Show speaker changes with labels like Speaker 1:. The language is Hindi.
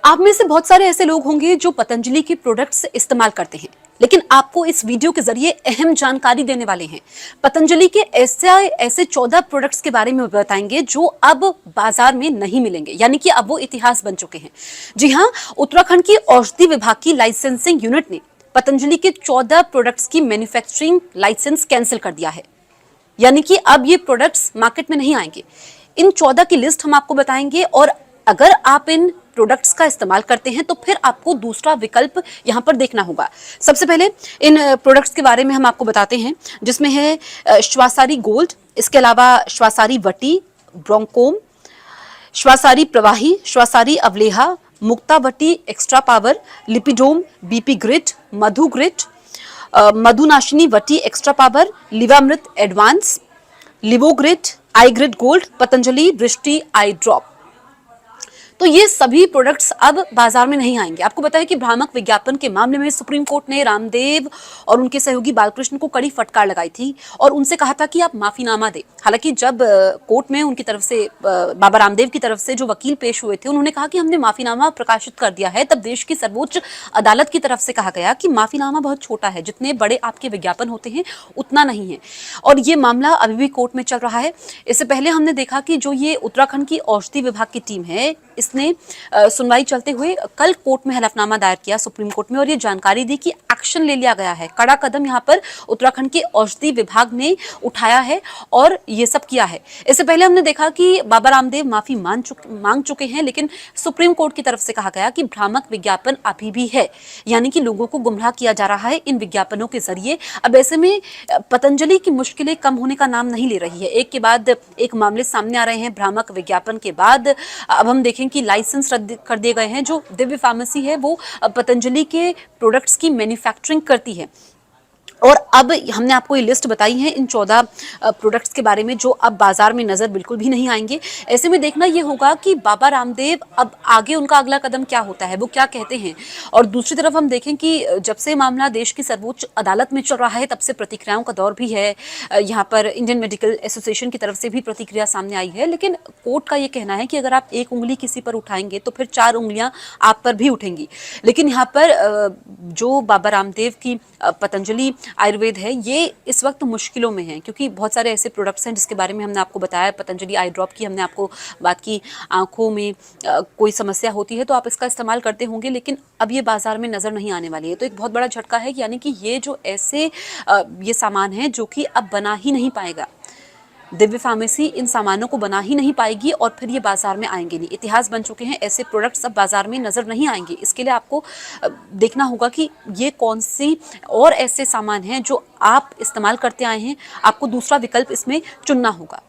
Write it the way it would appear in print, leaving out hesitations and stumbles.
Speaker 1: आप में से बहुत सारे ऐसे लोग होंगे जो पतंजलि के प्रोडक्ट्स इस्तेमाल करते हैं, लेकिन आपको इस वीडियो के जरिए अहम जानकारी देने वाले हैं। पतंजलि के ऐसे 14 प्रोडक्ट्स के बारे में बताएंगे जो अब बाजार में नहीं मिलेंगे, यानी कि अब वो इतिहास बन चुके हैं। जी हाँ, उत्तराखंड की औषधि विभाग की लाइसेंसिंग यूनिट ने पतंजलि के 14 प्रोडक्ट्स की मैन्युफैक्चरिंग लाइसेंस कैंसिल कर दिया है, यानी कि अब ये प्रोडक्ट्स मार्केट में नहीं आएंगे। इन 14 की लिस्ट हम आपको बताएंगे और अगर आप इन प्रोडक्ट्स का इस्तेमाल करते हैं तो फिर आपको दूसरा विकल्प यहां पर देखना होगा। सबसे पहले इन प्रोडक्ट्स के बारे में हम आपको बताते हैं, जिसमें है श्वासारी गोल्ड, इसके अलावा श्वासारी वटी, ब्रोंकोम, श्वासारी प्रवाही, श्वासारी अवलेहा, मुक्तावटी एक्स्ट्रा पावर, लिपिडोम, बीपी ग्रिड, मधु ग्रिड, मधुनाशिनी वटी एक्स्ट्रा पावर, लिवामृत एडवांस, लिवोग्रिड, eye grit gold, Patanjali Drishti eye drop. तो ये सभी प्रोडक्ट्स अब बाजार में नहीं आएंगे। आपको पता है कि भ्रामक विज्ञापन के मामले में सुप्रीम कोर्ट ने रामदेव और उनके सहयोगी बालकृष्ण को कड़ी फटकार लगाई थी और उनसे कहा था कि आप माफीनामा दें। हालांकि जब कोर्ट में उनकी तरफ से बाबा रामदेव की तरफ से जो वकील पेश हुए थे, उन्होंने कहा कि हमने माफीनामा प्रकाशित कर दिया है, तब देश की सर्वोच्च अदालत की तरफ से कहा गया कि माफीनामा बहुत छोटा है, जितने बड़े आपके विज्ञापन होते हैं उतना नहीं है, और ये मामला अभी भी कोर्ट में चल रहा है। इससे पहले हमने देखा कि जो ये उत्तराखंड की औषधि विभाग की टीम है, इसने सुनवाई चलते हुए कल कोर्ट में हलफनामा दायर किया सुप्रीम कोर्ट में और ये जानकारी दी कि एक्शन ले लिया गया है। कड़ा कदम यहाँ पर उत्तराखंड के औषधि विभाग ने उठाया है और ये सब किया है। इससे पहले हमने देखा कि बाबा रामदेव माफी मांग चुके हैं, लेकिन सुप्रीम कोर्ट की तरफ से कहा गया कि भ्रामक विज्ञापन अभी भी है, यानी कि लोगों को गुमराह किया जा रहा है इन विज्ञापनों के जरिए। अब ऐसे में पतंजलि की मुश्किलें कम होने का नाम नहीं ले रही है। एक के बाद एक मामले सामने आ रहे हैं भ्रामक विज्ञापन के बाद। अब हम देखें कि लाइसेंस रद्द कर दिए गए हैं। जो दिव्य फार्मेसी है वो पतंजलि के प्रोडक्ट्स की मैन्युफैक्चरिंग करती है, और अब हमने आपको ये लिस्ट बताई है इन 14 प्रोडक्ट्स के बारे में जो अब बाजार में नजर बिल्कुल भी नहीं आएंगे। ऐसे में देखना ये होगा कि बाबा रामदेव अब आगे उनका अगला कदम क्या होता है, वो क्या कहते हैं। और दूसरी तरफ हम देखें कि जब से मामला देश की सर्वोच्च अदालत में चल रहा है, तब से प्रतिक्रियाओं का दौर भी है। यहाँ पर इंडियन मेडिकल एसोसिएशन की तरफ से भी प्रतिक्रिया सामने आई है, लेकिन कोर्ट का ये कहना है कि अगर आप एक उंगली किसी पर उठाएंगे तो फिर 4 उंगलियां आप पर भी उठेंगी। लेकिन यहाँ पर जो बाबा रामदेव की पतंजलि आयुर्वेद है, ये इस वक्त मुश्किलों में है, क्योंकि बहुत सारे ऐसे प्रोडक्ट्स हैं जिसके बारे में हमने आपको बताया। पतंजलि आई ड्रॉप की हमने आपको बात की, आंखों में कोई समस्या होती है तो आप इसका इस्तेमाल करते होंगे, लेकिन अब ये बाजार में नजर नहीं आने वाली है। तो एक बहुत बड़ा झटका है, यानी कि ये जो ऐसे ये सामान है जो कि अब बना ही नहीं पाएगा। दिव्य फार्मेसी इन सामानों को बना ही नहीं पाएगी और फिर ये बाजार में आएंगे नहीं। इतिहास बन चुके हैं, ऐसे प्रोडक्ट्स अब बाजार में नजर नहीं आएंगे। इसके लिए आपको देखना होगा कि ये कौन सी और ऐसे सामान हैं जो आप इस्तेमाल करते आए हैं, आपको दूसरा विकल्प इसमें चुनना होगा।